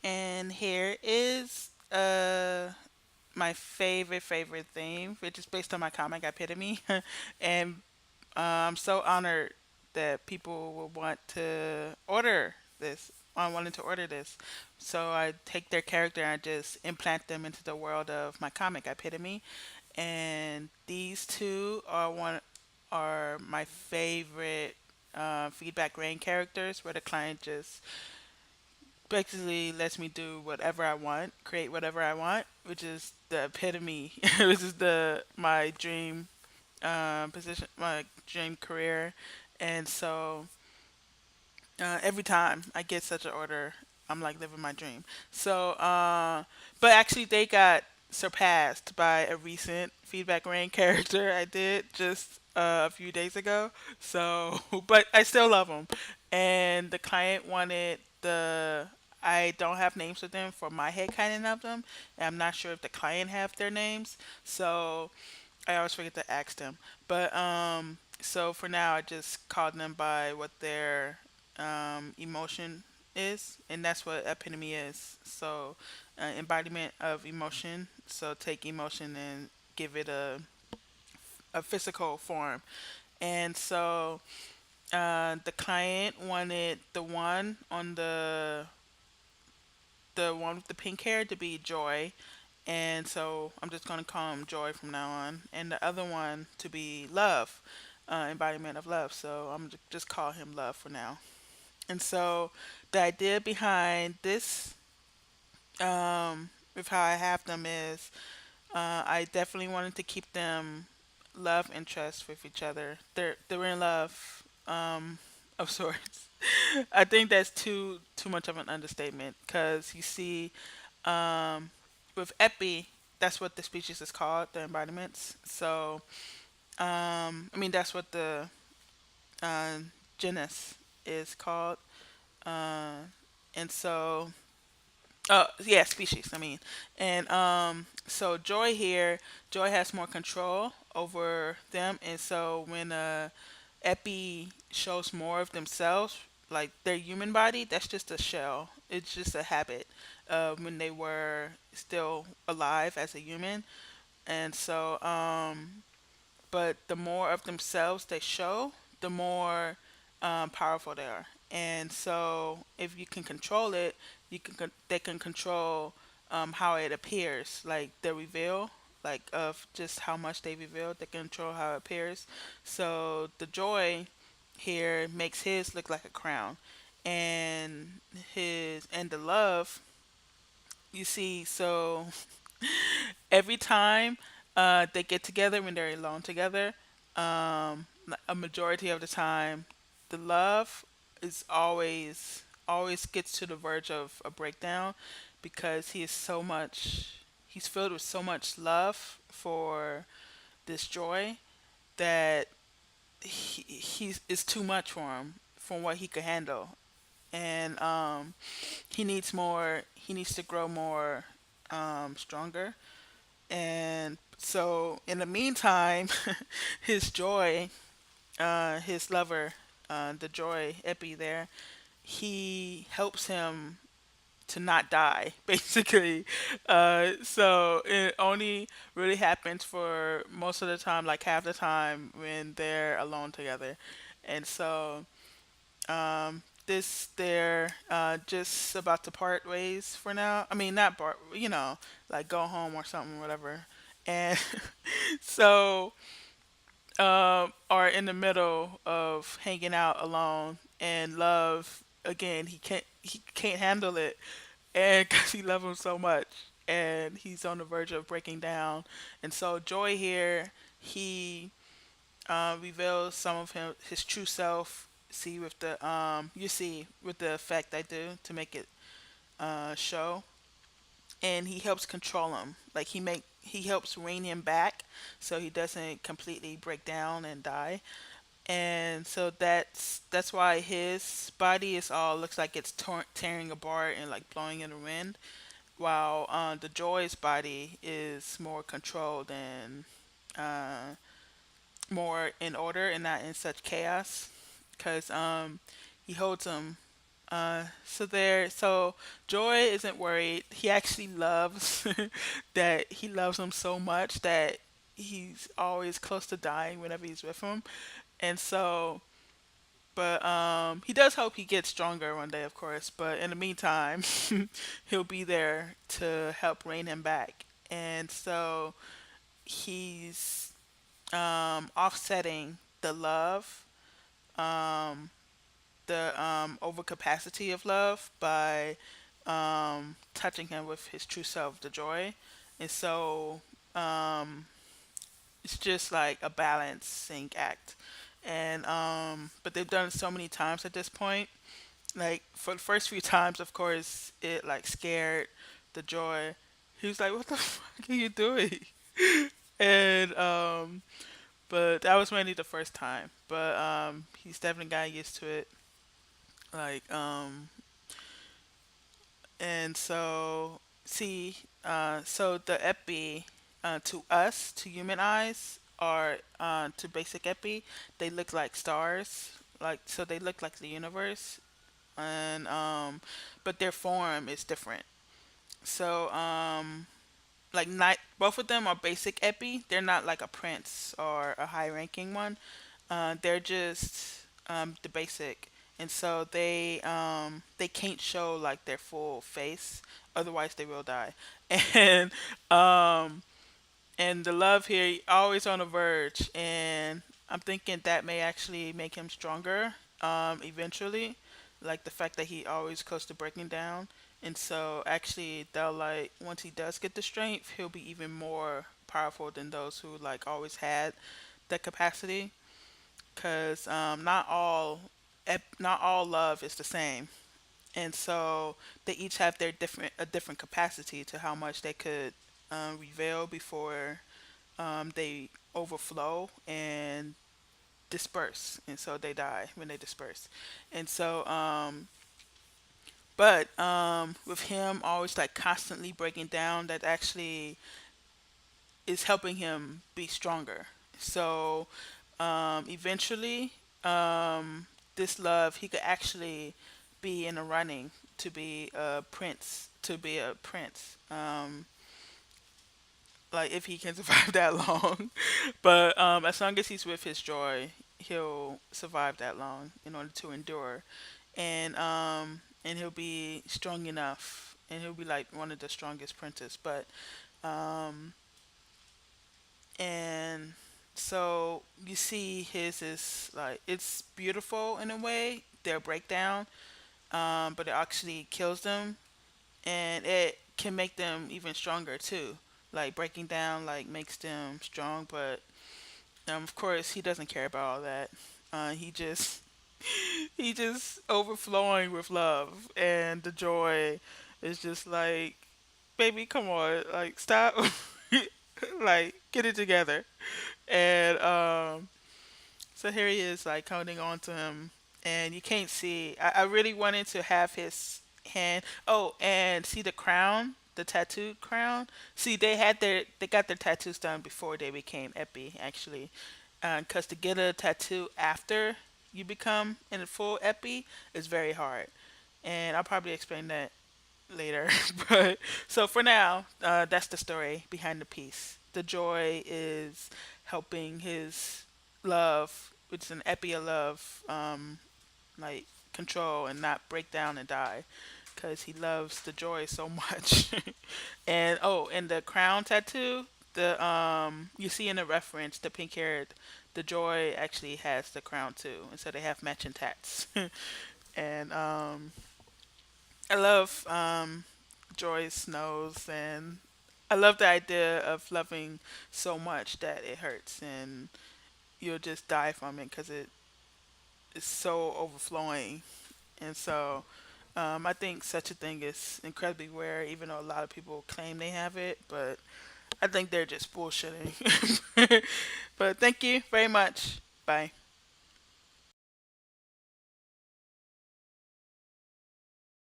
And here is my favorite theme, which is based on my comic Epitome. And I'm so honored that people will want to order this. I wanted to order this. So I take their character and I just implant them into the world of my comic Epitome. And these two are my favorite feedback rain characters where the client just basically lets me do whatever I want, create whatever I want, which is the epitome, which is the my dream position, my dream career. And so every time I get such an order, I'm like living my dream. So, but actually, they got surpassed by a recent feedback rain character I did just a few days ago. So, but I still love them. And the client wanted the. I don't have names for them for my head canon of them. And I'm not sure if the client have their names. So I always forget to ask them. But so for now, I just call them by what their emotion is, and that's what epitome is. So, embodiment of emotion. So take emotion and give it a physical form. And so the client wanted the one with the pink hair to be Joy, and so I'm just gonna call him Joy from now on, and the other one to be Love, embodiment of love. So just call him Love for now. And so the idea behind this, with how I have them is, I definitely wanted to keep them love interest with each other. They're in love, of sorts. I think that's too much of an understatement because you see, with epi, that's what the species is called, the embodiments. So, I mean that's what the uh, genus is called. Uh, and so, yeah, species. I mean, and so Joy here, Joy has more control over them, and so when Epi shows more of themselves, like their human body, that's just a shell. It's just a habit when they were still alive as a human, and so but the more of themselves they show, the more powerful they are. And so, if you can control it, they can control how it appears, like the reveal, like of just how much they reveal. They can control how it appears. So the joy here makes his look like a crown, and the love you see. So every time they get together when they're alone together, a majority of the time, the love is always gets to the verge of a breakdown because he's filled with so much love for this joy that he's it's too much for him from what he could handle, and he needs to grow more stronger. And so, in the meantime, his joy, his lover, the joy Epi there, he helps him to not die, basically. So it only really happens for most of the time, like half the time, when they're alone together. And so they're just about to part ways for now. I mean, not part, like go home or something, whatever. And so, are in the middle of hanging out alone, and love again. He can't handle it, and because he loves him so much, and he's on the verge of breaking down. And so, Joy here, he reveals some of his true self. See with the you see with the effect I do to make it show, and he helps control him. Like he helps rein him back so he doesn't completely break down and die. And so that's why his body is all looks like it's tearing apart and like blowing in the wind, while the Joy's body is more controlled and uh, more in order and not in such chaos because he holds him So Joy isn't worried. He actually loves that he loves him so much that he's always close to dying whenever he's with him. And so, but he does hope he gets stronger one day, of course. But in the meantime, he'll be there to help rein him back. And so he's offsetting the love, the overcapacity of love by touching him with his true self, the joy. And so it's just like a balancing act. And but they've done it so many times at this point. Like for the first few times, of course, it like scared the joy. He was like, "What the fuck are you doing?" And but that was mainly the first time. But he's definitely got used to it. Like and so see, so the epi to us, to human eyes, are to basic epi, they look like stars. Like so, they look like the universe, and but their form is different. So like not both of them are basic epi. They're not like a prince or a high ranking one. They're just the basic, and so they can't show like their full face, otherwise they will die. And um, and the love here always on the verge, and I'm thinking that may actually make him stronger eventually, like the fact that he always close to breaking down. And so actually they'll like once he does get the strength, he'll be even more powerful than those who like always had the capacity, because not all love is the same. And so they each have their different a different capacity to how much they could reveal before they overflow and disperse, and so they die when they disperse. And so but with him always like constantly breaking down, that actually is helping him be stronger. So eventually, this love, he could actually be in the running to be a prince, like if he can survive that long. But as long as he's with his joy, he'll survive that long in order to endure, and he'll be strong enough, and he'll be like one of the strongest princes. But um, and so you see his is like it's beautiful in a way, their breakdown, but it actually kills them, and it can make them even stronger too. Like breaking down like makes them strong, but of course he doesn't care about all that. He just he just overflowing with love, and the joy is just like, baby, come on, like stop, like get it together. And so here he is, like holding on to him, and you can't see. I really wanted to have his hand. Oh, and see the crown, the tattooed crown. See, they got their tattoos done before they became epi, actually, because to get a tattoo after you become in a full epi is very hard, and I'll probably explain that later. But so for now, that's the story behind the piece. The joy is helping his love, which is an epi of love, like control and not break down and die, because he loves the joy so much. And oh, and the crown tattoo, the you see in the reference, the pink haired, the joy actually has the crown too, and so they have matching tats. And I love Joy's nose, and I love the idea of loving so much that it hurts, and you'll just die from it because it is so overflowing. And so I think such a thing is incredibly rare, even though a lot of people claim they have it, but I think they're just bullshitting. But thank you very much. Bye.